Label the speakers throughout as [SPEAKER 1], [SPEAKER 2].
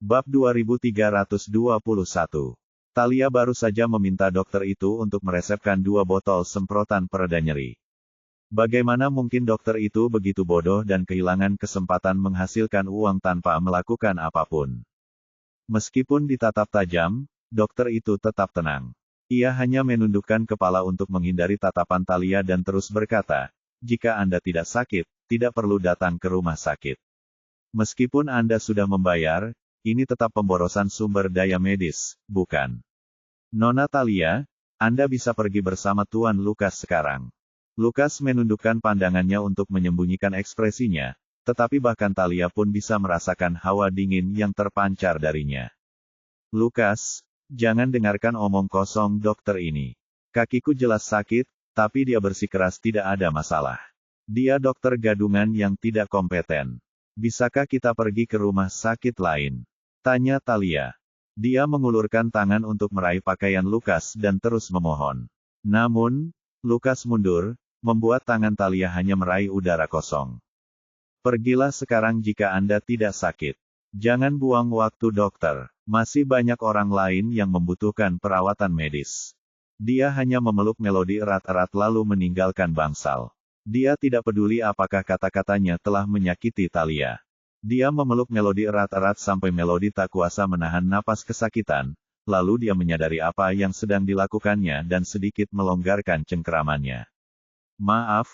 [SPEAKER 1] Bab 2321. Talia baru saja meminta dokter itu untuk meresepkan 2 botol semprotan pereda nyeri. Bagaimana mungkin dokter itu begitu bodoh dan kehilangan kesempatan menghasilkan uang tanpa melakukan apapun. Meskipun ditatap tajam, dokter itu tetap tenang. Ia hanya menundukkan kepala untuk menghindari tatapan Talia dan terus berkata, "Jika Anda tidak sakit, tidak perlu datang ke rumah sakit. Meskipun Anda sudah membayar, ini tetap pemborosan sumber daya medis, bukan? Nona Talia, Anda bisa pergi bersama Tuan Lukas sekarang." Lukas menundukkan pandangannya untuk menyembunyikan ekspresinya, tetapi bahkan Talia pun bisa merasakan hawa dingin yang terpancar darinya. "Lukas, jangan dengarkan omong kosong dokter ini. Kakiku jelas sakit, tapi dia bersikeras tidak ada masalah. Dia dokter gadungan yang tidak kompeten. Bisakah kita pergi ke rumah sakit lain?" tanya Talia. Dia mengulurkan tangan untuk meraih pakaian Lukas dan terus memohon. Namun, Lukas mundur, membuat tangan Talia hanya meraih udara kosong. "Pergilah sekarang jika Anda tidak sakit. Jangan buang waktu dokter. Masih banyak orang lain yang membutuhkan perawatan medis." Dia hanya memeluk Melody erat-erat lalu meninggalkan bangsal. Dia tidak peduli apakah kata-katanya telah menyakiti Talia. Dia memeluk Melody erat-erat sampai Melody tak kuasa menahan napas kesakitan, lalu dia menyadari apa yang sedang dilakukannya dan sedikit melonggarkan cengkeramannya. "Maaf,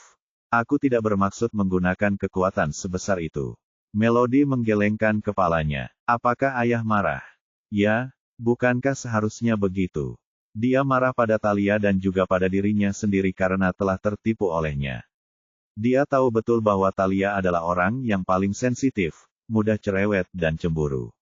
[SPEAKER 1] aku tidak bermaksud menggunakan kekuatan sebesar itu." Melody menggelengkan kepalanya. "Apakah ayah marah?" "Ya, bukankah seharusnya begitu?" Dia marah pada Talia dan juga pada dirinya sendiri karena telah tertipu olehnya. Dia tahu betul bahwa Talia adalah orang yang paling sensitif, mudah cerewet dan cemburu.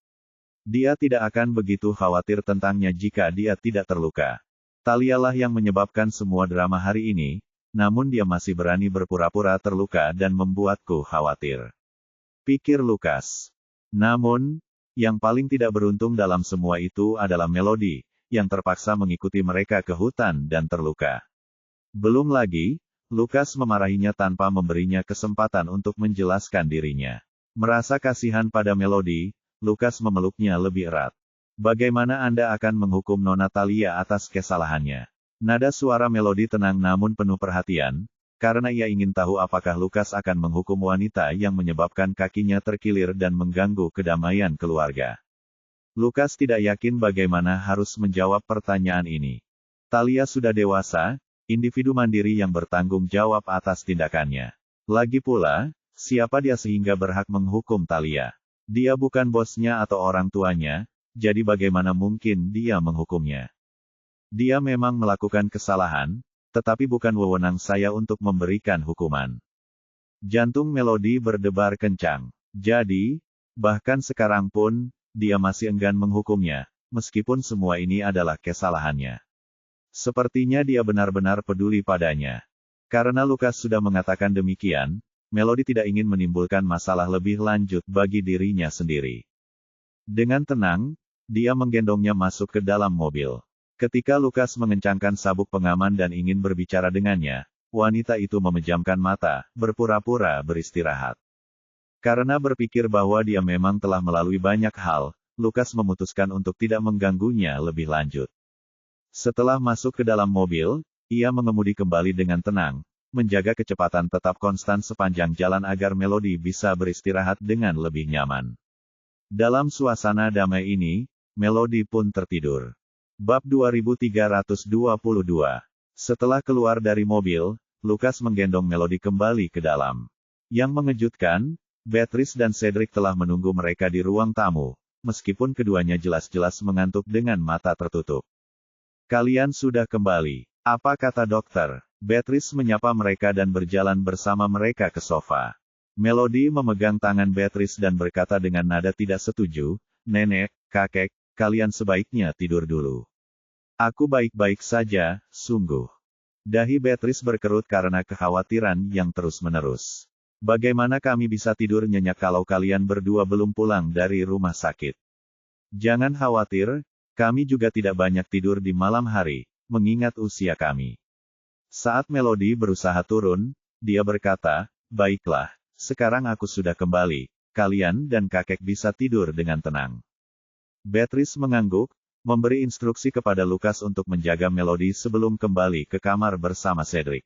[SPEAKER 1] Dia tidak akan begitu khawatir tentangnya jika dia tidak terluka. Talialah yang menyebabkan semua drama hari ini, namun dia masih berani berpura-pura terluka dan membuatku khawatir, pikir Lukas. Namun, yang paling tidak beruntung dalam semua itu adalah Melody, yang terpaksa mengikuti mereka ke hutan dan terluka. Belum lagi, Lukas memarahinya tanpa memberinya kesempatan untuk menjelaskan dirinya. Merasa kasihan pada Melody, Lukas memeluknya lebih erat. "Bagaimana Anda akan menghukum Nona Talia atas kesalahannya?" Nada suara Melody tenang namun penuh perhatian, karena ia ingin tahu apakah Lukas akan menghukum wanita yang menyebabkan kakinya terkilir dan mengganggu kedamaian keluarga. Lukas tidak yakin bagaimana harus menjawab pertanyaan ini. Talia sudah dewasa, individu mandiri yang bertanggung jawab atas tindakannya. Lagi pula, siapa dia sehingga berhak menghukum Talia? Dia bukan bosnya atau orang tuanya, jadi bagaimana mungkin dia menghukumnya? Dia memang melakukan kesalahan, tetapi bukan wewenang saya untuk memberikan hukuman. Jantung Melody berdebar kencang. Jadi, bahkan sekarang pun, dia masih enggan menghukumnya, meskipun semua ini adalah kesalahannya. Sepertinya dia benar-benar peduli padanya. Karena Lukas sudah mengatakan demikian, Melody tidak ingin menimbulkan masalah lebih lanjut bagi dirinya sendiri. Dengan tenang, dia menggendongnya masuk ke dalam mobil. Ketika Lukas mengencangkan sabuk pengaman dan ingin berbicara dengannya, wanita itu memejamkan mata, berpura-pura beristirahat. Karena berpikir bahwa dia memang telah melalui banyak hal, Lukas memutuskan untuk tidak mengganggunya lebih lanjut. Setelah masuk ke dalam mobil, ia mengemudi kembali dengan tenang, menjaga kecepatan tetap konstan sepanjang jalan agar Melody bisa beristirahat dengan lebih nyaman. Dalam suasana damai ini, Melody pun tertidur. Bab 2322. Setelah keluar dari mobil, Lukas menggendong Melody kembali ke dalam. Yang mengejutkan, Beatrice dan Cedric telah menunggu mereka di ruang tamu, meskipun keduanya jelas-jelas mengantuk dengan mata tertutup. "Kalian sudah kembali. Apa kata dokter?" Beatrice menyapa mereka dan berjalan bersama mereka ke sofa. Melody memegang tangan Beatrice dan berkata dengan nada tidak setuju, "Nenek, kakek, kalian sebaiknya tidur dulu." "Aku baik-baik saja, sungguh." Dahi Beatrice berkerut karena kekhawatiran yang terus-menerus. "Bagaimana kami bisa tidur nyenyak kalau kalian berdua belum pulang dari rumah sakit?" "Jangan khawatir, kami juga tidak banyak tidur di malam hari, mengingat usia kami." Saat Melody berusaha turun, dia berkata, "Baiklah, sekarang aku sudah kembali, kalian dan kakek bisa tidur dengan tenang." Beatrice mengangguk, memberi instruksi kepada Lukas untuk menjaga Melody sebelum kembali ke kamar bersama Cedric.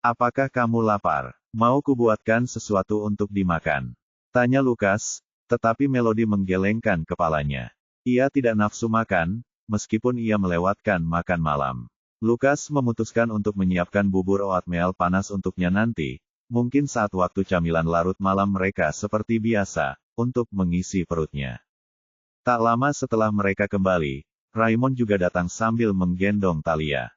[SPEAKER 1] Apakah kamu lapar? Mau kubuatkan sesuatu untuk dimakan? Tanya Lukas, tetapi Melody menggelengkan kepalanya. Ia tidak nafsu makan, meskipun ia melewatkan makan malam. Lukas memutuskan untuk menyiapkan bubur oatmeal panas untuknya nanti, mungkin saat waktu camilan larut malam mereka seperti biasa, untuk mengisi perutnya. Tak lama setelah mereka kembali, Raymond juga datang sambil menggendong Thalia.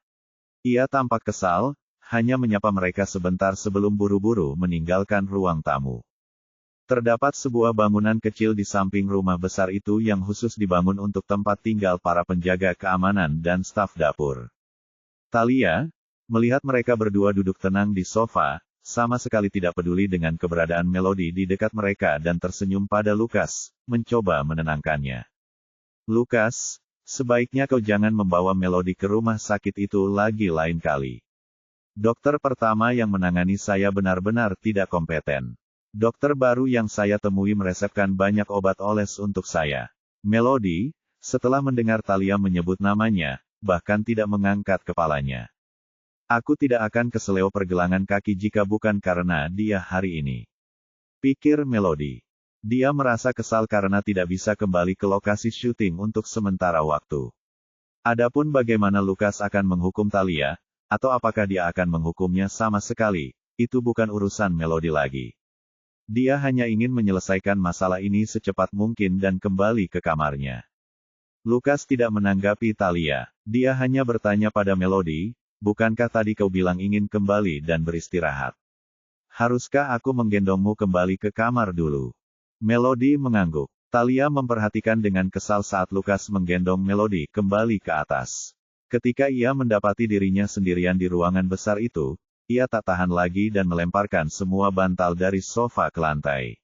[SPEAKER 1] Ia tampak kesal, hanya menyapa mereka sebentar sebelum buru-buru meninggalkan ruang tamu. Terdapat sebuah bangunan kecil di samping rumah besar itu yang khusus dibangun untuk tempat tinggal para penjaga keamanan dan staf dapur. Thalia, melihat mereka berdua duduk tenang di sofa, sama sekali tidak peduli dengan keberadaan Melody di dekat mereka dan tersenyum pada Lukas, mencoba menenangkannya. Lukas, sebaiknya kau jangan membawa Melody ke rumah sakit itu lagi lain kali. Dokter pertama yang menangani saya benar-benar tidak kompeten. Dokter baru yang saya temui meresepkan banyak obat oles untuk saya. Melody, setelah mendengar Thalia menyebut namanya, bahkan tidak mengangkat kepalanya. Aku tidak akan ke seleo pergelangan kaki jika bukan karena dia hari ini. Pikir Melody. Dia merasa kesal karena tidak bisa kembali ke lokasi syuting untuk sementara waktu. Adapun bagaimana Lukas akan menghukum Thalia, atau apakah dia akan menghukumnya sama sekali, itu bukan urusan Melody lagi. Dia hanya ingin menyelesaikan masalah ini secepat mungkin dan kembali ke kamarnya. Lukas tidak menanggapi Thalia. Dia hanya bertanya pada Melody, bukankah tadi kau bilang ingin kembali dan beristirahat? Haruskah aku menggendongmu kembali ke kamar dulu? Melody mengangguk. Thalia memperhatikan dengan kesal saat Lukas menggendong Melody kembali ke atas. Ketika ia mendapati dirinya sendirian di ruangan besar itu, ia tak tahan lagi dan melemparkan semua bantal dari sofa ke lantai.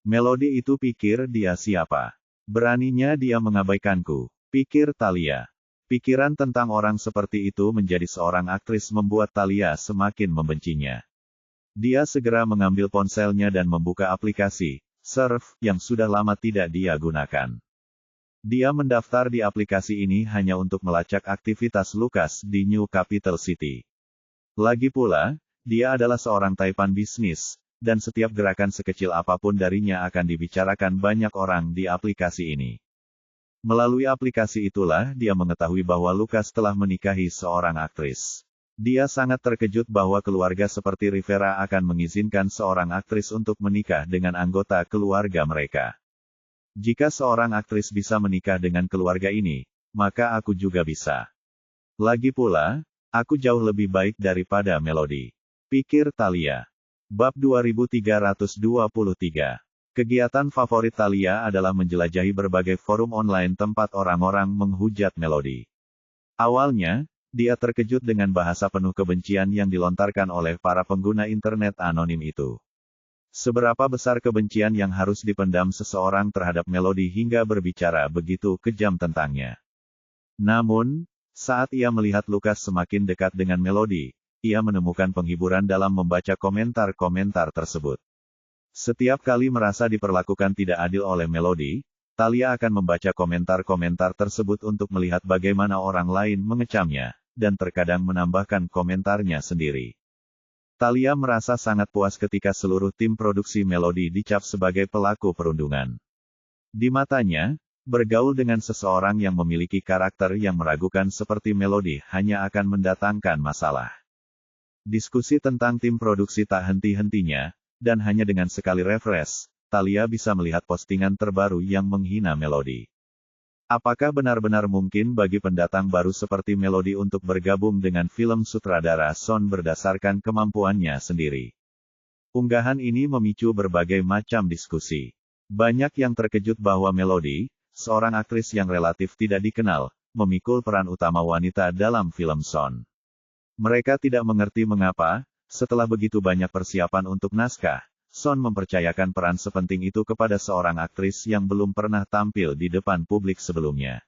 [SPEAKER 1] Melody itu pikir dia siapa? Beraninya dia mengabaikanku, pikir Thalia. Pikiran tentang orang seperti itu menjadi seorang aktris membuat Thalia semakin membencinya. Dia segera mengambil ponselnya dan membuka aplikasi Surf yang sudah lama tidak dia gunakan. Dia mendaftar di aplikasi ini hanya untuk melacak aktivitas Lukas di New Capital City. Lagi pula, dia adalah seorang taipan bisnis, dan setiap gerakan sekecil apapun darinya akan dibicarakan banyak orang di aplikasi ini. Melalui aplikasi itulah dia mengetahui bahwa Lukas telah menikahi seorang aktris. Dia sangat terkejut bahwa keluarga seperti Rivera akan mengizinkan seorang aktris untuk menikah dengan anggota keluarga mereka. Jika seorang aktris bisa menikah dengan keluarga ini, maka aku juga bisa. Lagi pula, aku jauh lebih baik daripada Melody, pikir Thalia. Bab 2323. Kegiatan favorit Thalia adalah menjelajahi berbagai forum online tempat orang-orang menghujat Melody. Awalnya, dia terkejut dengan bahasa penuh kebencian yang dilontarkan oleh para pengguna internet anonim itu. Seberapa besar kebencian yang harus dipendam seseorang terhadap Melody hingga berbicara begitu kejam tentangnya. Namun, saat ia melihat Lukas semakin dekat dengan Melody, ia menemukan penghiburan dalam membaca komentar-komentar tersebut. Setiap kali merasa diperlakukan tidak adil oleh Melody, Thalia akan membaca komentar-komentar tersebut untuk melihat bagaimana orang lain mengecamnya, dan terkadang menambahkan komentarnya sendiri. Thalia merasa sangat puas ketika seluruh tim produksi Melody dicap sebagai pelaku perundungan. Di matanya, bergaul dengan seseorang yang memiliki karakter yang meragukan seperti Melody hanya akan mendatangkan masalah. Diskusi tentang tim produksi tak henti-hentinya, dan hanya dengan sekali refresh, Thalia bisa melihat postingan terbaru yang menghina Melody. Apakah benar-benar mungkin bagi pendatang baru seperti Melody untuk bergabung dengan film sutradara Son berdasarkan kemampuannya sendiri? Unggahan ini memicu berbagai macam diskusi. Banyak yang terkejut bahwa Melody, seorang aktris yang relatif tidak dikenal, memikul peran utama wanita dalam film Son. Mereka tidak mengerti mengapa, setelah begitu banyak persiapan untuk naskah, Son mempercayakan peran sepenting itu kepada seorang aktris yang belum pernah tampil di depan publik sebelumnya.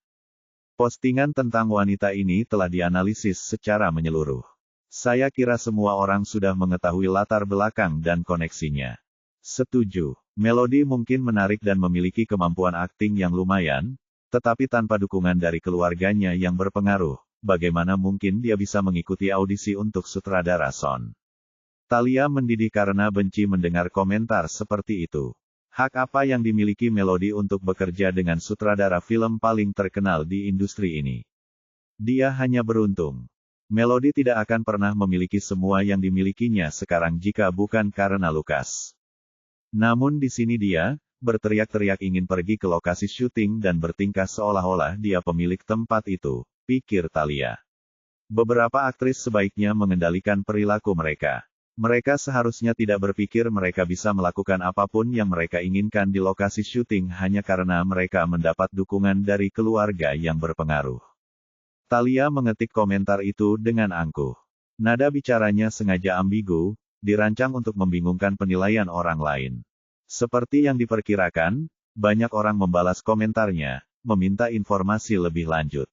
[SPEAKER 1] Postingan tentang wanita ini telah dianalisis secara menyeluruh. Saya kira semua orang sudah mengetahui latar belakang dan koneksinya. Setuju. Melody mungkin menarik dan memiliki kemampuan akting yang lumayan, Tetapi tanpa dukungan dari keluarganya yang berpengaruh, bagaimana mungkin dia bisa mengikuti audisi untuk sutradara Son? Thalia mendidih karena benci mendengar komentar seperti itu. Hak apa yang dimiliki Melody untuk bekerja dengan sutradara film paling terkenal di industri ini? Dia hanya beruntung. Melody tidak akan pernah memiliki semua yang dimilikinya sekarang jika bukan karena Lucas. Namun di sini dia berteriak-teriak ingin pergi ke lokasi syuting dan bertingkah seolah-olah dia pemilik tempat itu, pikir Thalia. Beberapa aktris sebaiknya mengendalikan perilaku mereka. Mereka seharusnya tidak berpikir mereka bisa melakukan apapun yang mereka inginkan di lokasi syuting hanya karena mereka mendapat dukungan dari keluarga yang berpengaruh. Thalia mengetik komentar itu dengan angkuh. Nada bicaranya sengaja ambigu, dirancang untuk membingungkan penilaian orang lain. Seperti yang diperkirakan, banyak orang membalas komentarnya, meminta informasi lebih lanjut.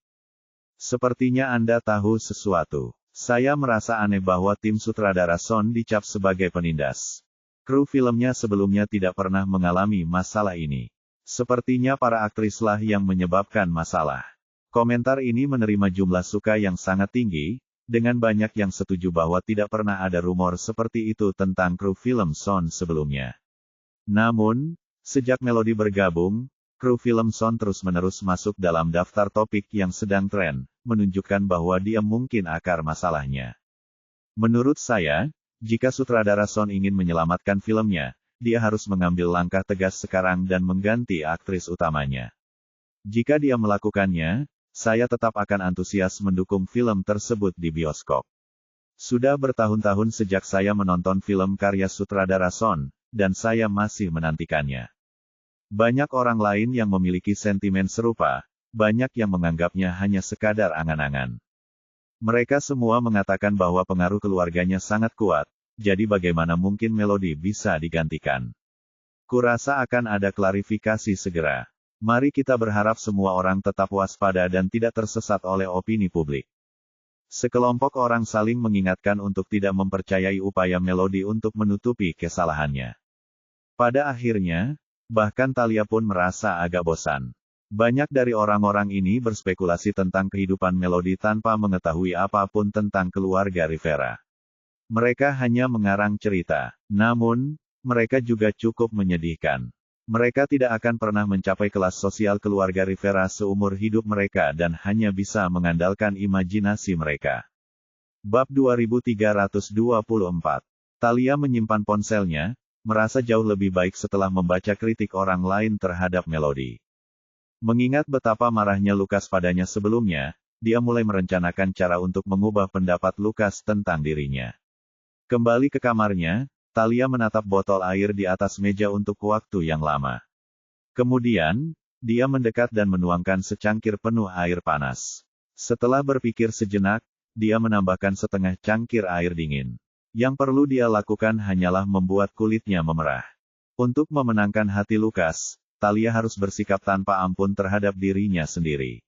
[SPEAKER 1] Sepertinya Anda tahu sesuatu. Saya merasa aneh bahwa tim sutradara Son dicap sebagai penindas. Kru filmnya sebelumnya tidak pernah mengalami masalah ini. Sepertinya para aktrislah yang menyebabkan masalah. Komentar ini menerima jumlah suka yang sangat tinggi, dengan banyak yang setuju bahwa tidak pernah ada rumor seperti itu tentang kru film Son sebelumnya. Namun, sejak Melody bergabung, kru film Son terus-menerus masuk dalam daftar topik yang sedang tren, menunjukkan bahwa dia mungkin akar masalahnya. Menurut saya, jika sutradara Son ingin menyelamatkan filmnya, dia harus mengambil langkah tegas sekarang dan mengganti aktris utamanya. Jika dia melakukannya, saya tetap akan antusias mendukung film tersebut di bioskop. Sudah bertahun-tahun sejak saya menonton film karya sutradara Son, dan saya masih menantikannya. Banyak orang lain yang memiliki sentimen serupa, banyak yang menganggapnya hanya sekadar angan-angan. Mereka semua mengatakan bahwa pengaruh keluarganya sangat kuat, jadi bagaimana mungkin Melody bisa digantikan? Kurasa akan ada klarifikasi segera. Mari kita berharap semua orang tetap waspada dan tidak tersesat oleh opini publik. Sekelompok orang saling mengingatkan untuk tidak mempercayai upaya Melody untuk menutupi kesalahannya. Pada akhirnya, bahkan Thalia pun merasa agak bosan. Banyak dari orang-orang ini berspekulasi tentang kehidupan Melody tanpa mengetahui apapun tentang keluarga Rivera. Mereka hanya mengarang cerita, namun, mereka juga cukup menyedihkan. Mereka tidak akan pernah mencapai kelas sosial keluarga Rivera seumur hidup mereka dan hanya bisa mengandalkan imajinasi mereka. Bab 2324. Thalia menyimpan ponselnya, merasa jauh lebih baik setelah membaca kritik orang lain terhadap Melody. Mengingat betapa marahnya Lucas padanya sebelumnya, dia mulai merencanakan cara untuk mengubah pendapat Lucas tentang dirinya. Kembali ke kamarnya, Thalia menatap botol air di atas meja untuk waktu yang lama. Kemudian, dia mendekat dan menuangkan secangkir penuh air panas. Setelah berpikir sejenak, dia menambahkan setengah cangkir air dingin. Yang perlu dia lakukan hanyalah membuat kulitnya memerah. Untuk memenangkan hati Lucas, Thalia harus bersikap tanpa ampun terhadap dirinya sendiri.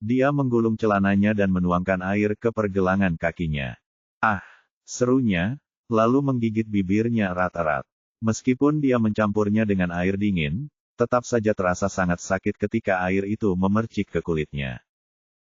[SPEAKER 1] Dia menggulung celananya dan menuangkan air ke pergelangan kakinya. Ah! Serunya, lalu menggigit bibirnya erat-erat. Meskipun dia mencampurnya dengan air dingin, tetap saja terasa sangat sakit ketika air itu memercik ke kulitnya.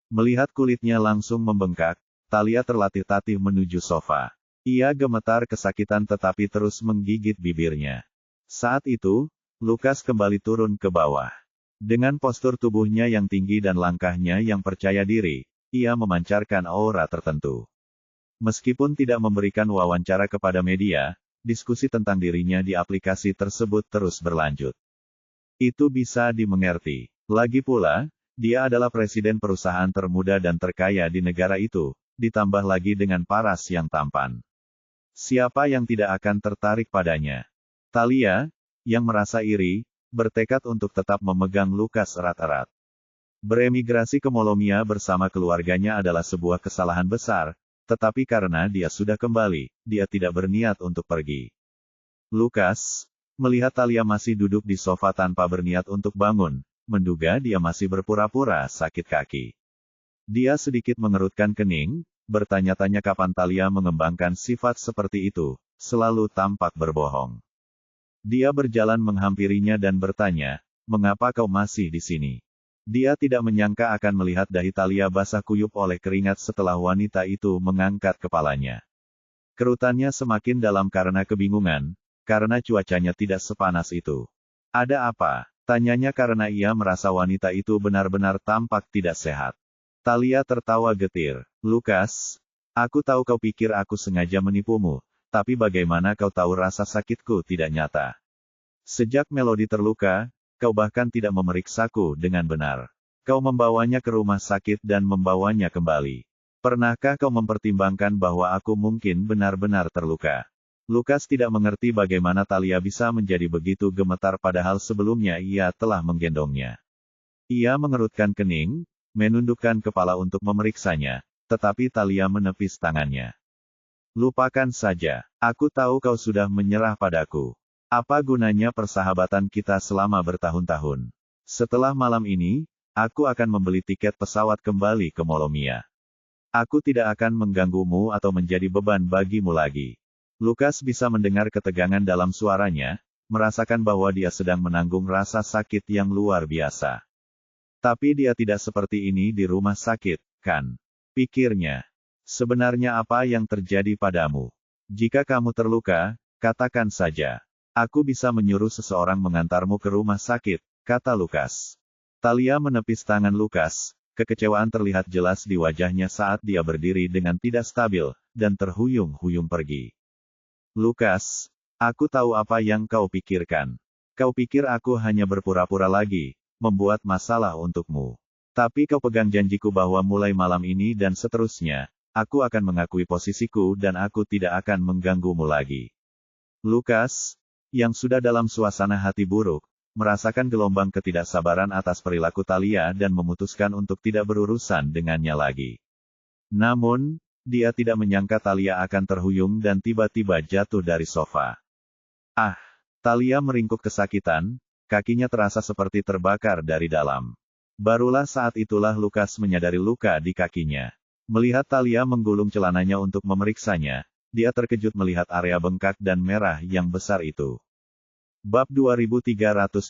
[SPEAKER 1] Melihat kulitnya langsung membengkak, Thalia tertatih-tatih menuju sofa. Ia gemetar kesakitan tetapi terus menggigit bibirnya. Saat itu, Lucas kembali turun ke bawah. Dengan postur tubuhnya yang tinggi dan langkahnya yang percaya diri, ia memancarkan aura tertentu. Meskipun tidak memberikan wawancara kepada media, diskusi tentang dirinya di aplikasi tersebut terus berlanjut. Itu bisa dimengerti. Lagi pula, dia adalah presiden perusahaan termuda dan terkaya di negara itu, ditambah lagi dengan paras yang tampan. Siapa yang tidak akan tertarik padanya? Thalia, yang merasa iri, bertekad untuk tetap memegang Lucas erat-erat. Beremigrasi ke Molomia bersama keluarganya adalah sebuah kesalahan besar, tetapi karena dia sudah kembali, dia tidak berniat untuk pergi. Lucas, melihat Thalia masih duduk di sofa tanpa berniat untuk bangun, menduga dia masih berpura-pura sakit kaki. Dia sedikit mengerutkan kening, bertanya-tanya kapan Thalia mengembangkan sifat seperti itu, selalu tampak berbohong. Dia berjalan menghampirinya dan bertanya, "Mengapa kau masih di sini?" Dia tidak menyangka akan melihat dahi Talia basah kuyup oleh keringat setelah wanita itu mengangkat kepalanya. Kerutannya semakin dalam karena kebingungan, karena cuacanya tidak sepanas itu. Ada apa? Tanyanya karena ia merasa wanita itu benar-benar tampak tidak sehat. Talia tertawa getir. Lukas, aku tahu kau pikir aku sengaja menipumu, tapi bagaimana kau tahu rasa sakitku tidak nyata? Sejak Melody terluka, kau bahkan tidak memeriksaku dengan benar. Kau membawanya ke rumah sakit dan membawanya kembali. Pernahkah kau mempertimbangkan bahwa aku mungkin benar-benar terluka? Lukas tidak mengerti bagaimana Talia bisa menjadi begitu gemetar padahal sebelumnya ia telah menggendongnya. Ia mengerutkan kening, menundukkan kepala untuk memeriksanya, tetapi Talia menepis tangannya. Lupakan saja, aku tahu kau sudah menyerah padaku. Apa gunanya persahabatan kita selama bertahun-tahun? Setelah malam ini, aku akan membeli tiket pesawat kembali ke Molomia. Aku tidak akan mengganggumu atau menjadi beban bagimu lagi. Lukas bisa mendengar ketegangan dalam suaranya, merasakan bahwa dia sedang menanggung rasa sakit yang luar biasa. Tapi dia tidak seperti ini di rumah sakit, kan? Pikirnya. Sebenarnya apa yang terjadi padamu? Jika kamu terluka, katakan saja. Aku bisa menyuruh seseorang mengantarmu ke rumah sakit, kata Lukas. Talia menepis tangan Lukas, kekecewaan terlihat jelas di wajahnya saat dia berdiri dengan tidak stabil, dan terhuyung-huyung pergi. Lukas, aku tahu apa yang kau pikirkan. Kau pikir aku hanya berpura-pura lagi, membuat masalah untukmu. Tapi kau pegang janjiku bahwa mulai malam ini dan seterusnya, aku akan mengakui posisiku dan aku tidak akan mengganggumu lagi. Lukas, yang sudah dalam suasana hati buruk, merasakan gelombang ketidaksabaran atas perilaku Talia dan memutuskan untuk tidak berurusan dengannya lagi. Namun, dia tidak menyangka Talia akan terhuyung dan tiba-tiba jatuh dari sofa. Ah! Talia meringkuk kesakitan, kakinya terasa seperti terbakar dari dalam. Barulah saat itulah Lukas menyadari luka di kakinya. Melihat Talia menggulung celananya untuk memeriksanya, dia terkejut melihat area bengkak dan merah yang besar itu. Bab 2325.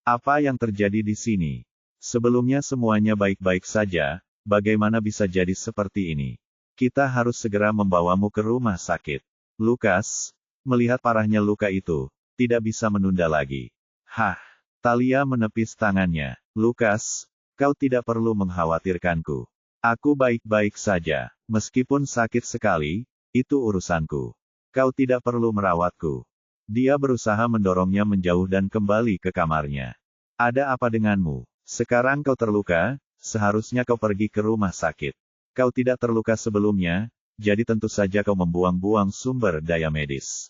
[SPEAKER 1] Apa yang terjadi di sini? Sebelumnya semuanya baik-baik saja, bagaimana bisa jadi seperti ini? Kita harus segera membawamu ke rumah sakit. Lukas, melihat parahnya luka itu, tidak bisa menunda lagi. Hah! Talia menepis tangannya. Lukas, kau tidak perlu mengkhawatirkanku. Aku baik-baik saja, meskipun sakit sekali, itu urusanku. Kau tidak perlu merawatku. Dia berusaha mendorongnya menjauh dan kembali ke kamarnya. Ada apa denganmu? Sekarang kau terluka, seharusnya kau pergi ke rumah sakit. Kau tidak terluka sebelumnya, jadi tentu saja kau membuang-buang sumber daya medis.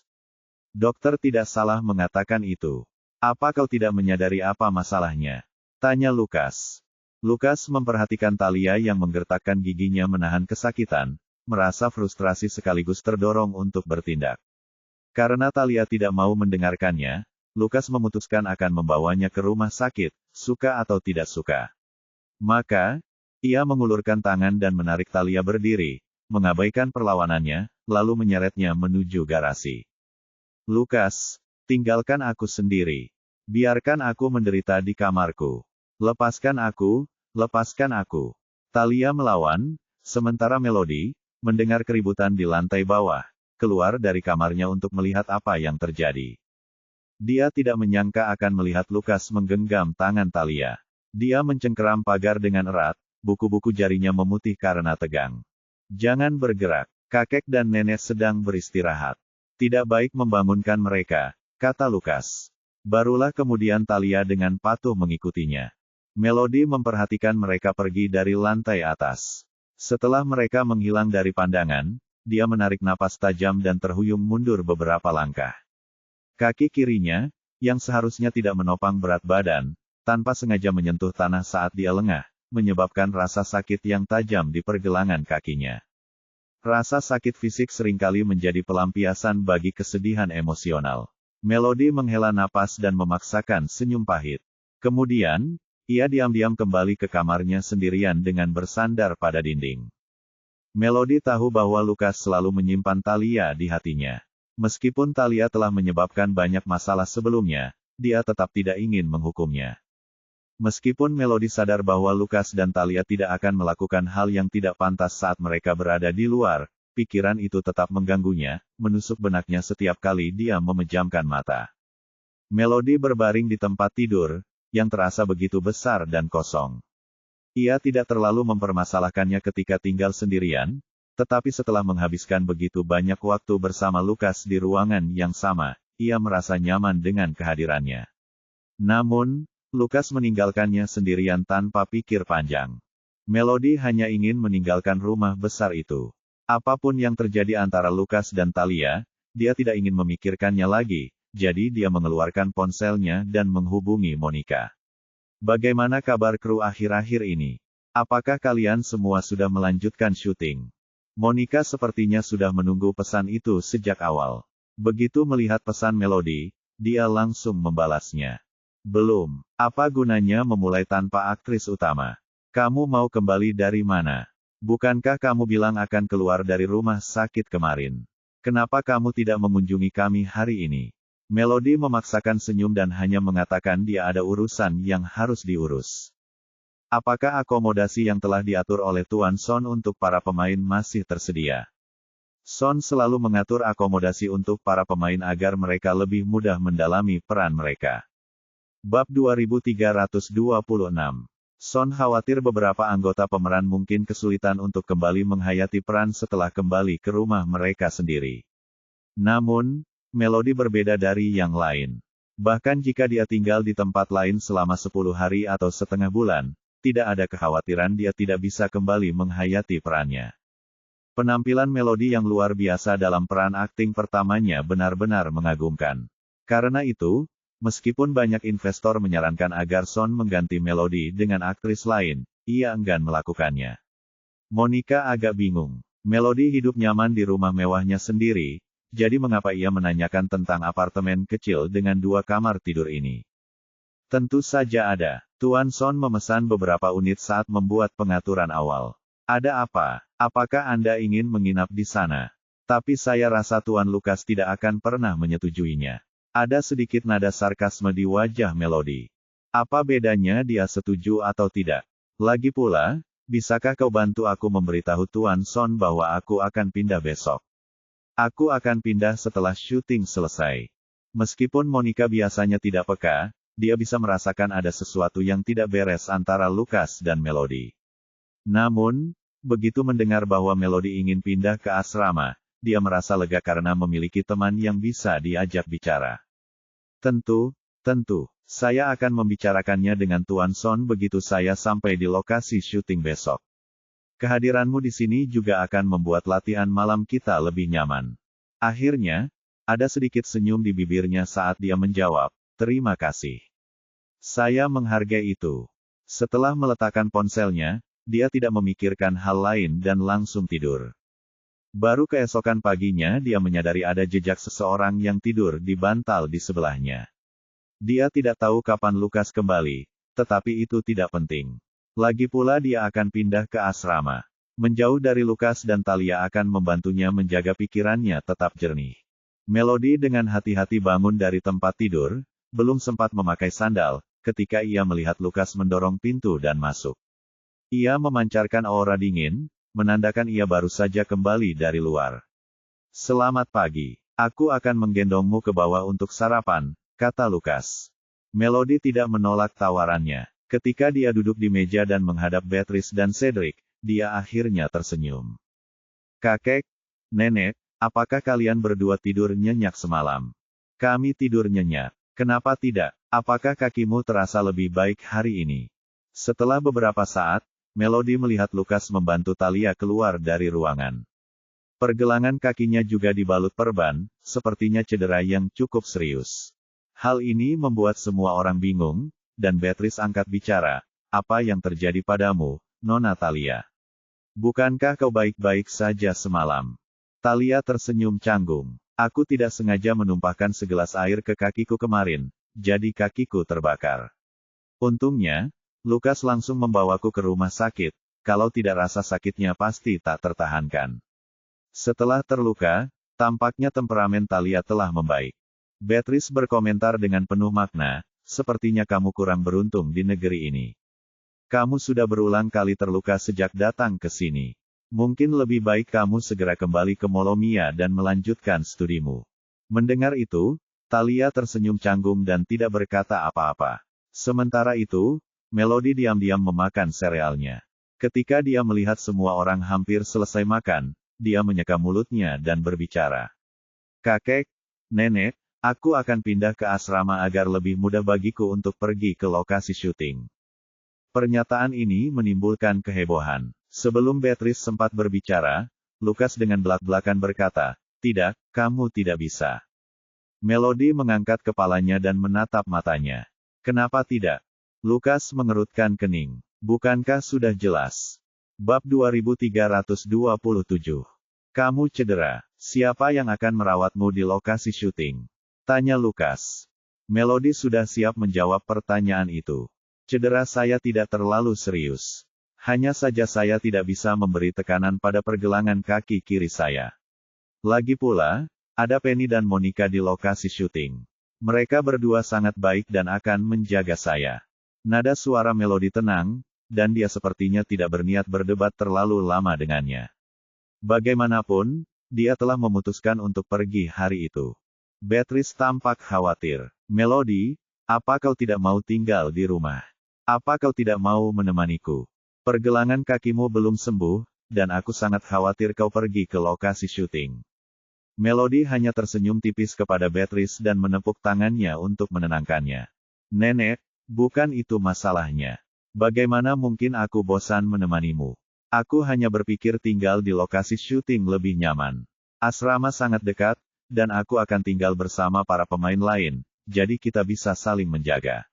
[SPEAKER 1] Dokter tidak salah mengatakan itu. Apa kau tidak menyadari apa masalahnya? Tanya Lukas. Lukas memperhatikan Talia yang menggertakkan giginya menahan kesakitan, merasa frustrasi sekaligus terdorong untuk bertindak. Karena Talia tidak mau mendengarkannya, Lukas memutuskan akan membawanya ke rumah sakit, suka atau tidak suka. Maka, ia mengulurkan tangan dan menarik Talia berdiri, mengabaikan perlawanannya, lalu menyeretnya menuju garasi. Lukas, tinggalkan aku sendiri. Biarkan aku menderita di kamarku. Lepaskan aku, lepaskan aku. Talia melawan, sementara Melody, mendengar keributan di lantai bawah, keluar dari kamarnya untuk melihat apa yang terjadi. Dia tidak menyangka akan melihat Lukas menggenggam tangan Talia. Dia mencengkeram pagar dengan erat, buku-buku jarinya memutih karena tegang. Jangan bergerak, kakek dan nenek sedang beristirahat. Tidak baik membangunkan mereka, kata Lukas. Barulah kemudian Talia dengan patuh mengikutinya. Melody memperhatikan mereka pergi dari lantai atas. Setelah mereka menghilang dari pandangan, dia menarik napas tajam dan terhuyung mundur beberapa langkah. Kaki kirinya, yang seharusnya tidak menopang berat badan, tanpa sengaja menyentuh tanah saat dia lengah, menyebabkan rasa sakit yang tajam di pergelangan kakinya. Rasa sakit fisik seringkali menjadi pelampiasan bagi kesedihan emosional. Melody menghela napas dan memaksakan senyum pahit. Kemudian, ia diam-diam kembali ke kamarnya sendirian dengan bersandar pada dinding. Melody tahu bahwa Lukas selalu menyimpan Talia di hatinya. Meskipun Talia telah menyebabkan banyak masalah sebelumnya, dia tetap tidak ingin menghukumnya. Meskipun Melody sadar bahwa Lukas dan Talia tidak akan melakukan hal yang tidak pantas saat mereka berada di luar, pikiran itu tetap mengganggunya, menusuk benaknya setiap kali dia memejamkan mata. Melody berbaring di tempat tidur, yang terasa begitu besar dan kosong. Ia tidak terlalu mempermasalahkannya ketika tinggal sendirian, tetapi setelah menghabiskan begitu banyak waktu bersama Lukas di ruangan yang sama, ia merasa nyaman dengan kehadirannya. Namun, Lukas meninggalkannya sendirian tanpa pikir panjang. Melody hanya ingin meninggalkan rumah besar itu. Apapun yang terjadi antara Lukas dan Talia, dia tidak ingin memikirkannya lagi, jadi dia mengeluarkan ponselnya dan menghubungi Monica. Bagaimana kabar kru akhir-akhir ini? Apakah kalian semua sudah melanjutkan syuting? Monica sepertinya sudah menunggu pesan itu sejak awal. Begitu melihat pesan Melody, dia langsung membalasnya. Belum. Apa gunanya memulai tanpa aktris utama? Kamu mau kembali dari mana? Bukankah kamu bilang akan keluar dari rumah sakit kemarin? Kenapa kamu tidak mengunjungi kami hari ini? Melody memaksakan senyum dan hanya mengatakan dia ada urusan yang harus diurus. Apakah akomodasi yang telah diatur oleh Tuan Son untuk para pemain masih tersedia? Son selalu mengatur akomodasi untuk para pemain agar mereka lebih mudah mendalami peran mereka. Bab 2326. Son khawatir beberapa anggota pemeran mungkin kesulitan untuk kembali menghayati peran setelah kembali ke rumah mereka sendiri. Namun, Melody berbeda dari yang lain. Bahkan jika dia tinggal di tempat lain selama 10 hari atau setengah bulan, tidak ada kekhawatiran dia tidak bisa kembali menghayati perannya. Penampilan Melody yang luar biasa dalam peran akting pertamanya benar-benar mengagumkan. Karena itu, meskipun banyak investor menyarankan agar Son mengganti Melody dengan aktris lain, ia enggan melakukannya. Monica agak bingung. Melody hidup nyaman di rumah mewahnya sendiri, jadi mengapa ia menanyakan tentang apartemen kecil dengan 2 kamar tidur ini? Tentu saja ada. Tuan Son memesan beberapa unit saat membuat pengaturan awal. Ada apa? Apakah Anda ingin menginap di sana? Tapi saya rasa Tuan Lukas tidak akan pernah menyetujuinya. Ada sedikit nada sarkasme di wajah Melody. Apa bedanya dia setuju atau tidak? Lagi pula, bisakah kau bantu aku memberitahu Tuan Son bahwa aku akan pindah besok? Aku akan pindah setelah syuting selesai. Meskipun Monica biasanya tidak peka, dia bisa merasakan ada sesuatu yang tidak beres antara Lukas dan Melody. Namun, begitu mendengar bahwa Melody ingin pindah ke asrama, dia merasa lega karena memiliki teman yang bisa diajak bicara. Tentu, saya akan membicarakannya dengan Tuan Son begitu saya sampai di lokasi syuting besok. Kehadiranmu di sini juga akan membuat latihan malam kita lebih nyaman. Akhirnya, ada sedikit senyum di bibirnya saat dia menjawab, terima kasih. Saya menghargai itu. Setelah meletakkan ponselnya, dia tidak memikirkan hal lain dan langsung tidur. Baru keesokan paginya dia menyadari ada jejak seseorang yang tidur di bantal di sebelahnya. Dia tidak tahu kapan Lukas kembali, tetapi itu tidak penting. Lagi pula dia akan pindah ke asrama. Menjauh dari Lukas dan Talia akan membantunya menjaga pikirannya tetap jernih. Melody dengan hati-hati bangun dari tempat tidur, belum sempat memakai sandal, ketika ia melihat Lukas mendorong pintu dan masuk. Ia memancarkan aura dingin, menandakan ia baru saja kembali dari luar. Selamat pagi. Aku akan menggendongmu ke bawah untuk sarapan, kata Lukas. Melody tidak menolak tawarannya. Ketika dia duduk di meja dan menghadap Beatrice dan Cedric, dia akhirnya tersenyum. Kakek, nenek, apakah kalian berdua tidur nyenyak semalam? Kami tidur nyenyak. Kenapa tidak? Apakah kakimu terasa lebih baik hari ini? Setelah beberapa saat, Melody melihat Lukas membantu Talia keluar dari ruangan. Pergelangan kakinya juga dibalut perban, sepertinya cedera yang cukup serius. Hal ini membuat semua orang bingung, dan Beatrice angkat bicara, apa yang terjadi padamu, Nona Talia? Bukankah kau baik-baik saja semalam? Talia tersenyum canggung. Aku tidak sengaja menumpahkan segelas air ke kakiku kemarin, jadi kakiku terbakar. Untungnya, Lukas langsung membawaku ke rumah sakit, kalau tidak rasa sakitnya pasti tak tertahankan. Setelah terluka, tampaknya temperamen Talia telah membaik. Beatrice berkomentar dengan penuh makna, sepertinya kamu kurang beruntung di negeri ini. Kamu sudah berulang kali terluka sejak datang ke sini. Mungkin lebih baik kamu segera kembali ke Molomia dan melanjutkan studimu. Mendengar itu, Thalia tersenyum canggung dan tidak berkata apa-apa. Sementara itu, Melody diam-diam memakan serealnya. Ketika dia melihat semua orang hampir selesai makan, dia menyeka mulutnya dan berbicara. Kakek, nenek, aku akan pindah ke asrama agar lebih mudah bagiku untuk pergi ke lokasi syuting. Pernyataan ini menimbulkan kehebohan. Sebelum Beatrice sempat berbicara, Lukas dengan belak-belakan berkata, "Tidak, kamu tidak bisa." Melody mengangkat kepalanya dan menatap matanya. "Kenapa tidak?" Lukas mengerutkan kening. "Bukankah sudah jelas?" Bab 2327. Kamu cedera. Siapa yang akan merawatmu di lokasi syuting? Tanya Lukas. Melody sudah siap menjawab pertanyaan itu. Cedera saya tidak terlalu serius. Hanya saja saya tidak bisa memberi tekanan pada pergelangan kaki kiri saya. Lagi pula, ada Penny dan Monica di lokasi syuting. Mereka berdua sangat baik dan akan menjaga saya. Nada suara Melody tenang, dan dia sepertinya tidak berniat berdebat terlalu lama dengannya. Bagaimanapun, dia telah memutuskan untuk pergi hari itu. Beatrice tampak khawatir. "Melody, apa kau tidak mau tinggal di rumah? Apa kau tidak mau menemaniku? Pergelangan kakimu belum sembuh, dan aku sangat khawatir kau pergi ke lokasi syuting." Melody hanya tersenyum tipis kepada Beatrice dan menepuk tangannya untuk menenangkannya. "Nenek, bukan itu masalahnya. Bagaimana mungkin aku bosan menemanimu? Aku hanya berpikir tinggal di lokasi syuting lebih nyaman. Asrama sangat dekat, dan aku akan tinggal bersama para pemain lain, jadi kita bisa saling menjaga.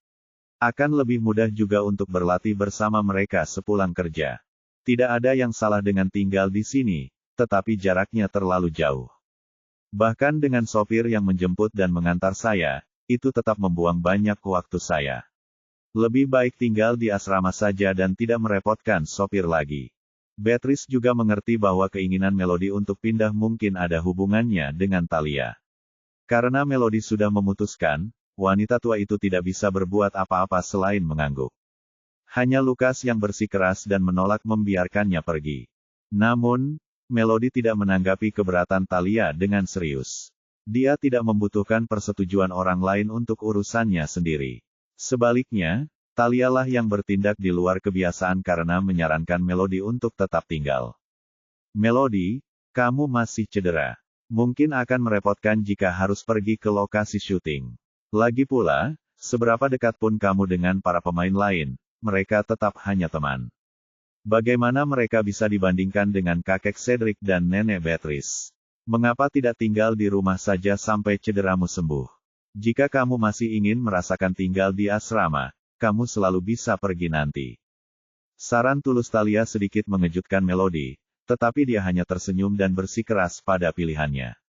[SPEAKER 1] Akan lebih mudah juga untuk berlatih bersama mereka sepulang kerja. Tidak ada yang salah dengan tinggal di sini, tetapi jaraknya terlalu jauh. Bahkan dengan sopir yang menjemput dan mengantar saya, itu tetap membuang banyak waktu saya. Lebih baik tinggal di asrama saja dan tidak merepotkan sopir lagi." Beatrice juga mengerti bahwa keinginan Melody untuk pindah mungkin ada hubungannya dengan Thalia. Karena Melody sudah memutuskan, wanita tua itu tidak bisa berbuat apa-apa selain mengangguk. Hanya Lukas yang bersikeras dan menolak membiarkannya pergi. Namun, Melody tidak menanggapi keberatan Thalia dengan serius. Dia tidak membutuhkan persetujuan orang lain untuk urusannya sendiri. Sebaliknya, Thalia lah yang bertindak di luar kebiasaan karena menyarankan Melody untuk tetap tinggal. "Melody, kamu masih cedera. Mungkin akan merepotkan jika harus pergi ke lokasi syuting. Lagi pula, seberapa dekat pun kamu dengan para pemain lain, mereka tetap hanya teman. Bagaimana mereka bisa dibandingkan dengan kakek Cedric dan nenek Beatrice? Mengapa tidak tinggal di rumah saja sampai cederamu sembuh? Jika kamu masih ingin merasakan tinggal di asrama, kamu selalu bisa pergi nanti." Saran tulus Thalia sedikit mengejutkan Melody, tetapi dia hanya tersenyum dan bersikeras pada pilihannya.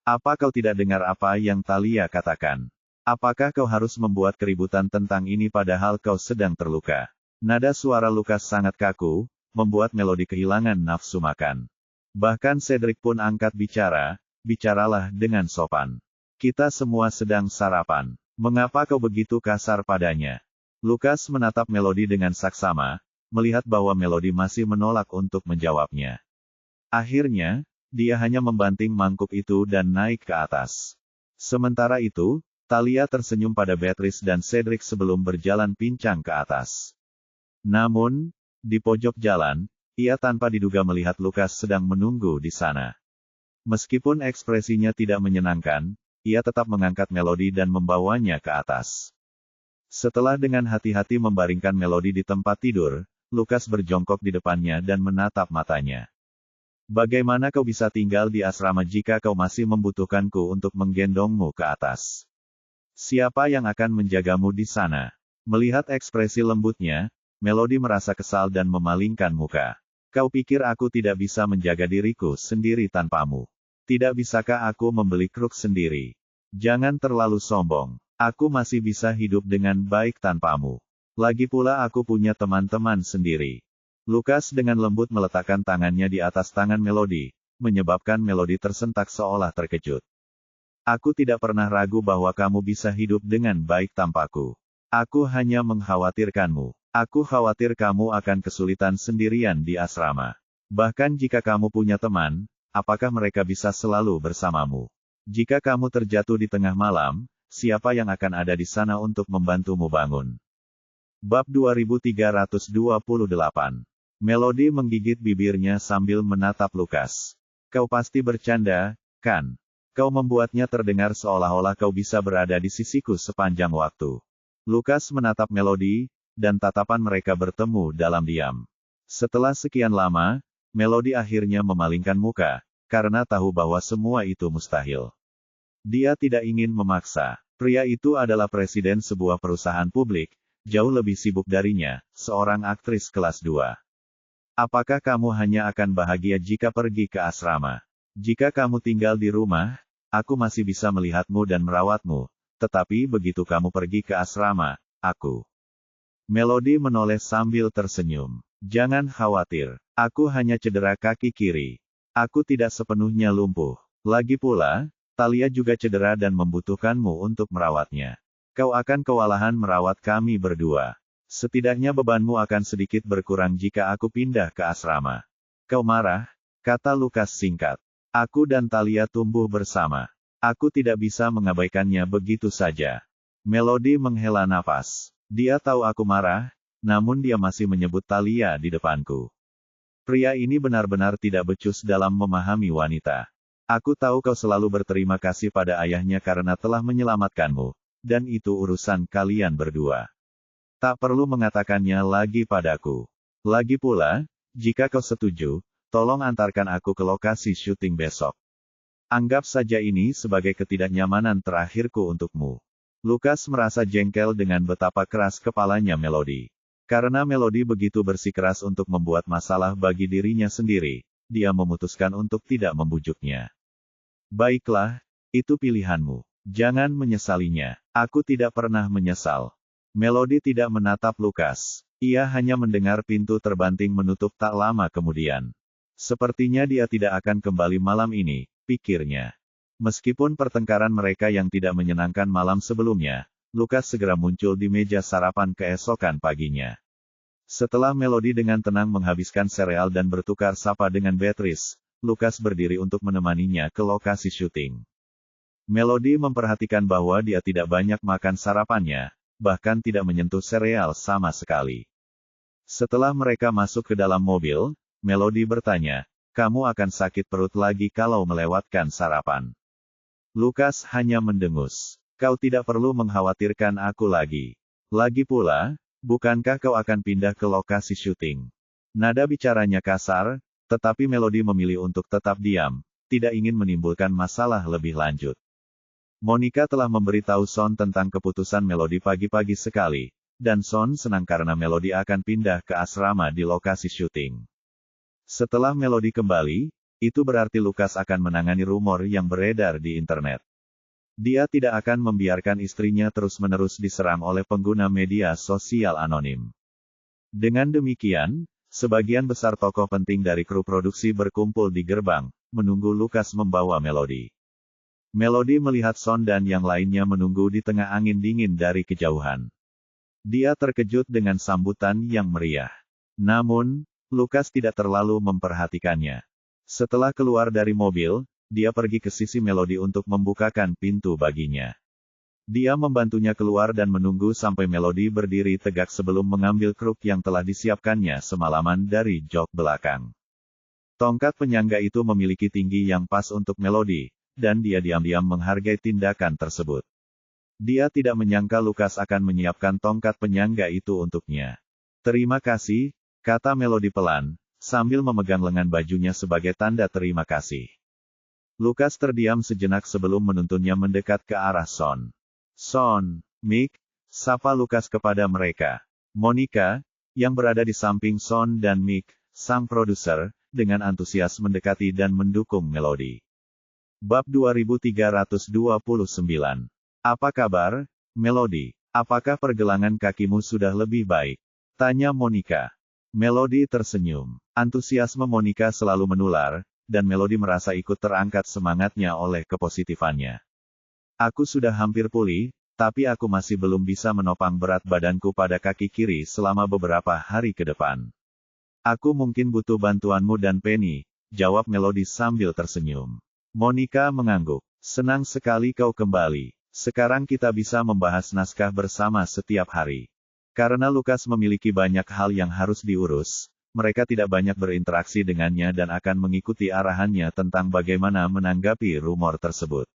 [SPEAKER 1] "Apa kau tidak dengar apa yang Thalia katakan? Apakah kau harus membuat keributan tentang ini padahal kau sedang terluka?" Nada suara Lukas sangat kaku, membuat Melody kehilangan nafsu makan. Bahkan Cedric pun angkat bicara, "Bicaralah dengan sopan. Kita semua sedang sarapan. Mengapa kau begitu kasar padanya?" Lukas menatap Melody dengan saksama, melihat bahwa Melody masih menolak untuk menjawabnya. Akhirnya, dia hanya membanting mangkuk itu dan naik ke atas. Sementara itu, Thalia tersenyum pada Beatrice dan Cedric sebelum berjalan pincang ke atas. Namun, di pojok jalan, ia tanpa diduga melihat Lukas sedang menunggu di sana. Meskipun ekspresinya tidak menyenangkan, ia tetap mengangkat Melody dan membawanya ke atas. Setelah dengan hati-hati membaringkan Melody di tempat tidur, Lukas berjongkok di depannya dan menatap matanya. "Bagaimana kau bisa tinggal di asrama jika kau masih membutuhkanku untuk menggendongmu ke atas? Siapa yang akan menjagamu di sana?" Melihat ekspresi lembutnya, Melody merasa kesal dan memalingkan muka. "Kau pikir aku tidak bisa menjaga diriku sendiri tanpamu? Tidak bisakah aku membeli kruk sendiri? Jangan terlalu sombong. Aku masih bisa hidup dengan baik tanpamu. Lagi pula aku punya teman-teman sendiri." Lukas dengan lembut meletakkan tangannya di atas tangan Melody, menyebabkan Melody tersentak seolah terkejut. Aku tidak pernah ragu bahwa kamu bisa hidup dengan baik tanpaku. Aku hanya mengkhawatirkanmu. Aku khawatir kamu akan kesulitan sendirian di asrama. Bahkan jika kamu punya teman, apakah mereka bisa selalu bersamamu? Jika kamu terjatuh di tengah malam, siapa yang akan ada di sana untuk membantumu bangun? Bab 2328. Melody menggigit bibirnya sambil menatap Lukas. Kau pasti bercanda, kan? Kau membuatnya terdengar seolah-olah kau bisa berada di sisiku sepanjang waktu. Lukas menatap Melody, dan tatapan mereka bertemu dalam diam. Setelah sekian lama, Melody akhirnya memalingkan muka, karena tahu bahwa semua itu mustahil. Dia tidak ingin memaksa. Pria itu adalah presiden sebuah perusahaan publik, jauh lebih sibuk darinya, seorang aktris kelas 2. Apakah kamu hanya akan bahagia jika pergi ke asrama? Jika kamu tinggal di rumah, aku masih bisa melihatmu dan merawatmu, tetapi begitu kamu pergi ke asrama, aku. Melody menoleh sambil tersenyum. Jangan khawatir, aku hanya cedera kaki kiri. Aku tidak sepenuhnya lumpuh. Lagi pula, Talia juga cedera dan membutuhkanmu untuk merawatnya. Kau akan kewalahan merawat kami berdua. Setidaknya bebanmu akan sedikit berkurang jika aku pindah ke asrama. Kau marah? Kata Lukas singkat. Aku dan Talia tumbuh bersama. Aku tidak bisa mengabaikannya begitu saja. Melody menghela napas. Dia tahu aku marah, namun dia masih menyebut Talia di depanku. Pria ini benar-benar tidak becus dalam memahami wanita. Aku tahu kau selalu berterima kasih pada ayahnya karena telah menyelamatkanmu, dan itu urusan kalian berdua. Tak perlu mengatakannya lagi padaku. Lagi pula, jika kau setuju, tolong antarkan aku ke lokasi syuting besok. Anggap saja ini sebagai ketidaknyamanan terakhirku untukmu. Lukas merasa jengkel dengan betapa keras kepalanya Melody. Karena Melody begitu bersikeras untuk membuat masalah bagi dirinya sendiri, dia memutuskan untuk tidak membujuknya. Baiklah, itu pilihanmu. Jangan menyesalinya. Aku tidak pernah menyesal. Melody tidak menatap Lukas. Ia hanya mendengar pintu terbanting menutup tak lama kemudian. Sepertinya dia tidak akan kembali malam ini, pikirnya. Meskipun pertengkaran mereka yang tidak menyenangkan malam sebelumnya, Lukas segera muncul di meja sarapan keesokan paginya. Setelah Melody dengan tenang menghabiskan sereal dan bertukar sapa dengan Beatrice, Lukas berdiri untuk menemaninya ke lokasi syuting. Melody memperhatikan bahwa dia tidak banyak makan sarapannya, bahkan tidak menyentuh sereal sama sekali. Setelah mereka masuk ke dalam mobil, Melody bertanya, "Kamu akan sakit perut lagi kalau melewatkan sarapan?" Lukas hanya mendengus. "Kau tidak perlu mengkhawatirkan aku lagi. Lagi pula, bukankah kau akan pindah ke lokasi syuting?" Nada bicaranya kasar, tetapi Melody memilih untuk tetap diam, tidak ingin menimbulkan masalah lebih lanjut. Monica telah memberitahu Son tentang keputusan Melody pagi-pagi sekali, dan Son senang karena Melody akan pindah ke asrama di lokasi syuting. Setelah Melody kembali, itu berarti Lukas akan menangani rumor yang beredar di internet. Dia tidak akan membiarkan istrinya terus-menerus diserang oleh pengguna media sosial anonim. Dengan demikian, sebagian besar tokoh penting dari kru produksi berkumpul di gerbang, menunggu Lukas membawa Melody. Melody melihat Son dan yang lainnya menunggu di tengah angin dingin dari kejauhan. Dia terkejut dengan sambutan yang meriah. Namun, Lukas tidak terlalu memperhatikannya. Setelah keluar dari mobil, dia pergi ke sisi Melody untuk membukakan pintu baginya. Dia membantunya keluar dan menunggu sampai Melody berdiri tegak sebelum mengambil kruk yang telah disiapkannya semalaman dari jok belakang. Tongkat penyangga itu memiliki tinggi yang pas untuk Melody, dan dia diam-diam menghargai tindakan tersebut. Dia tidak menyangka Lukas akan menyiapkan tongkat penyangga itu untuknya. "Terima kasih," kata Melody pelan, sambil memegang lengan bajunya sebagai tanda terima kasih. Lukas terdiam sejenak sebelum menuntunnya mendekat ke arah Son. "Son, Mick," sapa Lukas kepada mereka. Monica, yang berada di samping Son dan Mick, sang produser, dengan antusias mendekati dan mendukung Melody. Bab 2329. Apa kabar, Melody? Apakah pergelangan kakimu sudah lebih baik? Tanya Monica. Melody tersenyum. Antusiasme Monica selalu menular, dan Melody merasa ikut terangkat semangatnya oleh kepositifannya. Aku sudah hampir pulih, tapi aku masih belum bisa menopang berat badanku pada kaki kiri selama beberapa hari ke depan. Aku mungkin butuh bantuanmu dan Penny, jawab Melody sambil tersenyum. Monica mengangguk. Senang sekali kau kembali. Sekarang kita bisa membahas naskah bersama setiap hari. Karena Lukas memiliki banyak hal yang harus diurus, mereka tidak banyak berinteraksi dengannya dan akan mengikuti arahannya tentang bagaimana menanggapi rumor tersebut.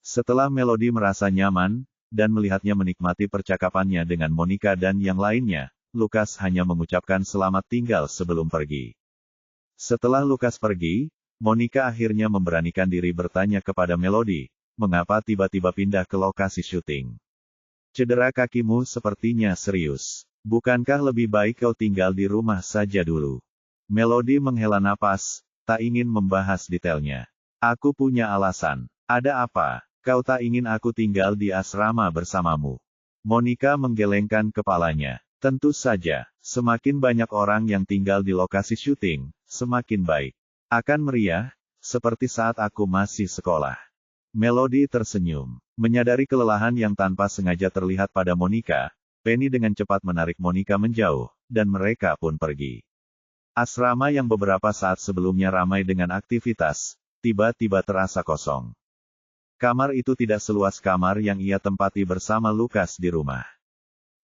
[SPEAKER 1] Setelah Melody merasa nyaman, dan melihatnya menikmati percakapannya dengan Monica dan yang lainnya, Lukas hanya mengucapkan selamat tinggal sebelum pergi. Setelah Lukas pergi, Monica akhirnya memberanikan diri bertanya kepada Melody, mengapa tiba-tiba pindah ke lokasi syuting? Cedera kakimu sepertinya serius. Bukankah lebih baik kau tinggal di rumah saja dulu? Melody menghela napas, tak ingin membahas detailnya. Aku punya alasan. Ada apa? Kau tak ingin aku tinggal di asrama bersamamu? Monica menggelengkan kepalanya. Tentu saja, semakin banyak orang yang tinggal di lokasi syuting, semakin baik. Akan meriah, seperti saat aku masih sekolah. Melody tersenyum. Menyadari kelelahan yang tanpa sengaja terlihat pada Monica, Penny dengan cepat menarik Monica menjauh, dan mereka pun pergi. Asrama yang beberapa saat sebelumnya ramai dengan aktivitas, tiba-tiba terasa kosong. Kamar itu tidak seluas kamar yang ia tempati bersama Lukas di rumah.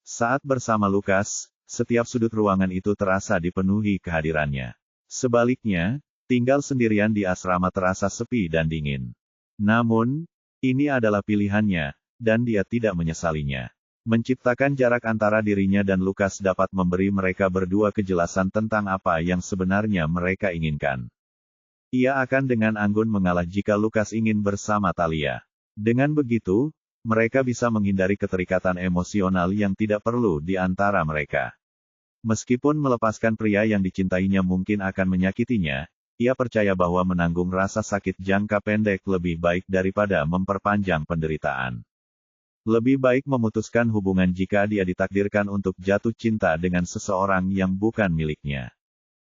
[SPEAKER 1] Saat bersama Lukas, setiap sudut ruangan itu terasa dipenuhi kehadirannya. Sebaliknya, tinggal sendirian di asrama terasa sepi dan dingin. Namun, ini adalah pilihannya, dan dia tidak menyesalinya. Menciptakan jarak antara dirinya dan Lukas dapat memberi mereka berdua kejelasan tentang apa yang sebenarnya mereka inginkan. Ia akan dengan anggun mengalah jika Lukas ingin bersama Talia. Dengan begitu, mereka bisa menghindari keterikatan emosional yang tidak perlu di antara mereka. Meskipun melepaskan pria yang dicintainya mungkin akan menyakitinya, ia percaya bahwa menanggung rasa sakit jangka pendek lebih baik daripada memperpanjang penderitaan. Lebih baik memutuskan hubungan jika dia ditakdirkan untuk jatuh cinta dengan seseorang yang bukan miliknya.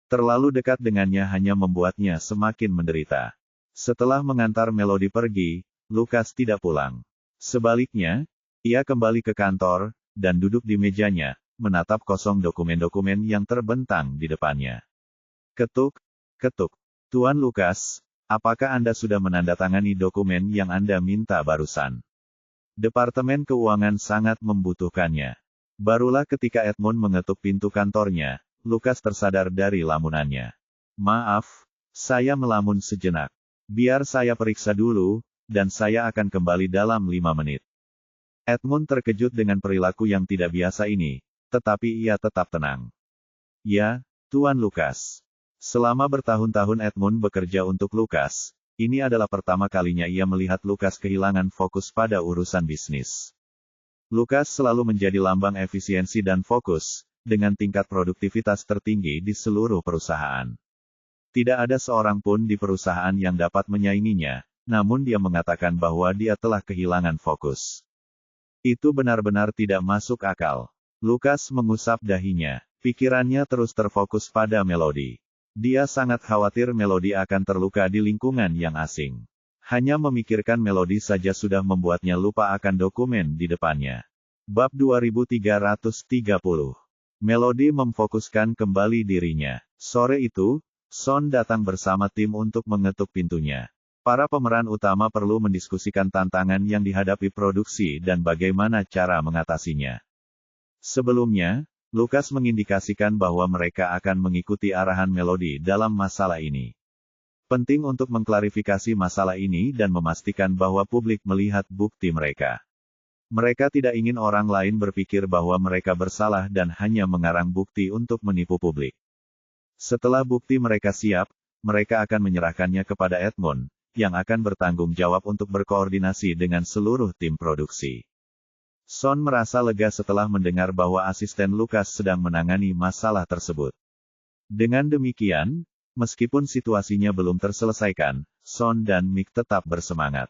[SPEAKER 1] Terlalu dekat dengannya hanya membuatnya semakin menderita. Setelah mengantar Melody pergi, Lukas tidak pulang. Sebaliknya, ia kembali ke kantor, dan duduk di mejanya, menatap kosong dokumen-dokumen yang terbentang di depannya. Ketuk, ketuk. Tuan Lukas, apakah Anda sudah menandatangani dokumen yang Anda minta barusan? Departemen Keuangan sangat membutuhkannya. Barulah ketika Edmund mengetuk pintu kantornya, Lukas tersadar dari lamunannya. Maaf, saya melamun sejenak. Biar saya periksa dulu, dan saya akan kembali dalam 5 menit. Edmund terkejut dengan perilaku yang tidak biasa ini, tetapi ia tetap tenang. Ya, Tuan Lukas. Selama bertahun-tahun Edmund bekerja untuk Lukas, ini adalah pertama kalinya ia melihat Lukas kehilangan fokus pada urusan bisnis. Lukas selalu menjadi lambang efisiensi dan fokus, dengan tingkat produktivitas tertinggi di seluruh perusahaan. Tidak ada seorang pun di perusahaan yang dapat menyainginya, namun dia mengatakan bahwa dia telah kehilangan fokus. Itu benar-benar tidak masuk akal. Lukas mengusap dahinya, pikirannya terus terfokus pada Melody. Dia sangat khawatir Melody akan terluka di lingkungan yang asing. Hanya memikirkan Melody saja sudah membuatnya lupa akan dokumen di depannya. Bab 2330. Melody memfokuskan kembali dirinya. Sore itu, Son datang bersama tim untuk mengetuk pintunya. Para pemeran utama perlu mendiskusikan tantangan yang dihadapi produksi dan bagaimana cara mengatasinya. Sebelumnya, Lukas mengindikasikan bahwa mereka akan mengikuti arahan Melody dalam masalah ini. Penting untuk mengklarifikasi masalah ini dan memastikan bahwa publik melihat bukti mereka. Mereka tidak ingin orang lain berpikir bahwa mereka bersalah dan hanya mengarang bukti untuk menipu publik. Setelah bukti mereka siap, mereka akan menyerahkannya kepada Edmund, yang akan bertanggung jawab untuk berkoordinasi dengan seluruh tim produksi. Son merasa lega setelah mendengar bahwa asisten Lukas sedang menangani masalah tersebut. Dengan demikian, meskipun situasinya belum terselesaikan, Son dan Mick tetap bersemangat.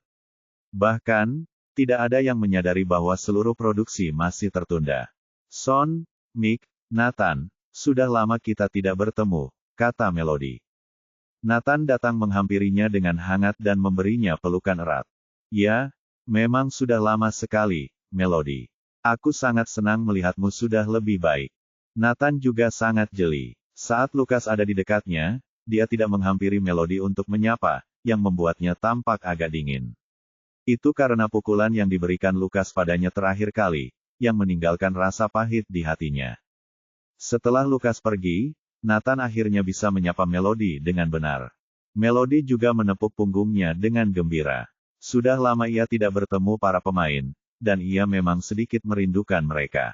[SPEAKER 1] Bahkan, tidak ada yang menyadari bahwa seluruh produksi masih tertunda. Son, Mick, Nathan, sudah lama kita tidak bertemu, kata Melody. Nathan datang menghampirinya dengan hangat dan memberinya pelukan erat. Ya, Memang sudah lama sekali, Melody. Aku sangat senang melihatmu sudah lebih baik. Nathan juga sangat jeli. Saat Lukas ada di dekatnya, dia tidak menghampiri Melody untuk menyapa, yang membuatnya tampak agak dingin. Itu karena pukulan yang diberikan Lukas padanya terakhir kali, yang meninggalkan rasa pahit di hatinya. Setelah Lukas pergi, Nathan akhirnya bisa menyapa Melody dengan benar. Melody juga menepuk punggungnya dengan gembira. Sudah lama ia tidak bertemu para pemain, dan ia memang sedikit merindukan mereka.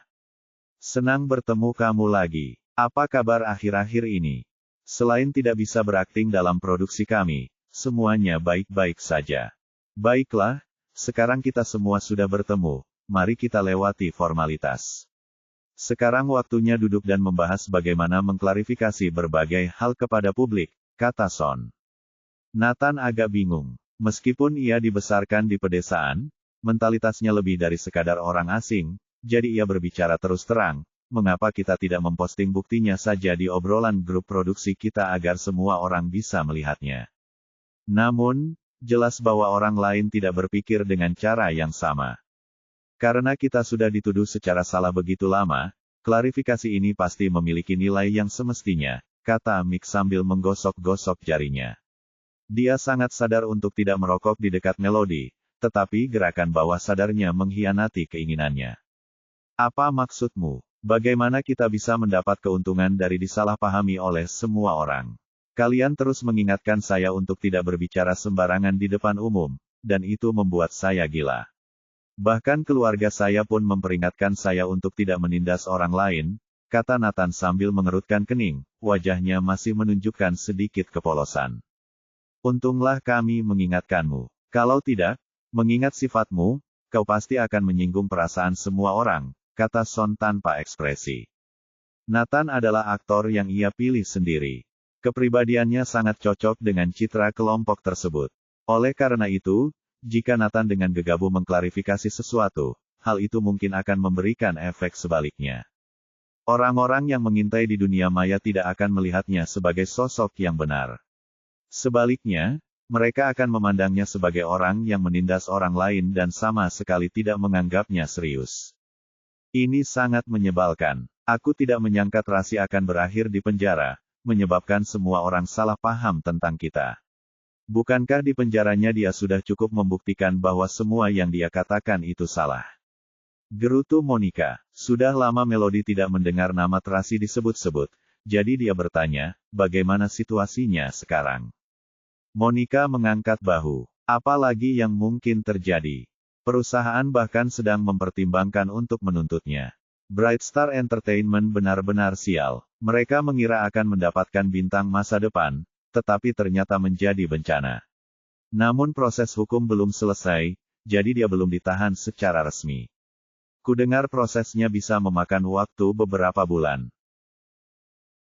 [SPEAKER 1] Senang bertemu kamu lagi. Apa kabar akhir-akhir ini? Selain tidak bisa berakting dalam produksi kami, semuanya baik-baik saja. Baiklah, sekarang kita semua sudah bertemu, mari kita lewati formalitas. Sekarang waktunya duduk dan membahas bagaimana mengklarifikasi berbagai hal kepada publik, kata Son. Nathan agak bingung. Meskipun ia dibesarkan di pedesaan, mentalitasnya lebih dari sekadar orang asing, jadi ia berbicara terus terang, mengapa kita tidak memposting buktinya saja di obrolan grup produksi kita agar semua orang bisa melihatnya. Namun, jelas bahwa orang lain tidak berpikir dengan cara yang sama. Karena kita sudah dituduh secara salah begitu lama, klarifikasi ini pasti memiliki nilai yang semestinya, kata Mick sambil menggosok-gosok jarinya. Dia sangat sadar untuk tidak merokok di dekat Melody, tetapi gerakan bawah sadarnya mengkhianati keinginannya. Apa maksudmu? Bagaimana kita bisa mendapat keuntungan dari disalahpahami oleh semua orang? Kalian terus mengingatkan saya untuk tidak berbicara sembarangan di depan umum, dan itu membuat saya gila. Bahkan keluarga saya pun memperingatkan saya untuk tidak menindas orang lain, kata Nathan sambil mengerutkan kening, wajahnya masih menunjukkan sedikit kepolosan. Untunglah kami mengingatkanmu. Kalau tidak, mengingat sifatmu, kau pasti akan menyinggung perasaan semua orang, kata Son tanpa ekspresi. Nathan adalah aktor yang ia pilih sendiri. Kepribadiannya sangat cocok dengan citra kelompok tersebut. Oleh karena itu, jika Nathan dengan gegabah mengklarifikasi sesuatu, hal itu mungkin akan memberikan efek sebaliknya. Orang-orang yang mengintai di dunia maya tidak akan melihatnya sebagai sosok yang benar. Sebaliknya, mereka akan memandangnya sebagai orang yang menindas orang lain dan sama sekali tidak menganggapnya serius. Ini sangat menyebalkan. Aku tidak menyangka Tracy akan berakhir di penjara, menyebabkan semua orang salah paham tentang kita. Bukankah di penjaranya dia sudah cukup membuktikan bahwa semua yang dia katakan itu salah? Gerutu Monica. Sudah lama Melody tidak mendengar nama Tracy disebut-sebut, jadi dia bertanya, bagaimana situasinya sekarang? Monica mengangkat bahu. Apa lagi yang mungkin terjadi? Perusahaan bahkan sedang mempertimbangkan untuk menuntutnya. Bright Star Entertainment benar-benar sial. Mereka mengira akan mendapatkan bintang masa depan, tetapi ternyata menjadi bencana. Namun proses hukum belum selesai, jadi dia belum ditahan secara resmi. Kudengar prosesnya bisa memakan waktu beberapa bulan.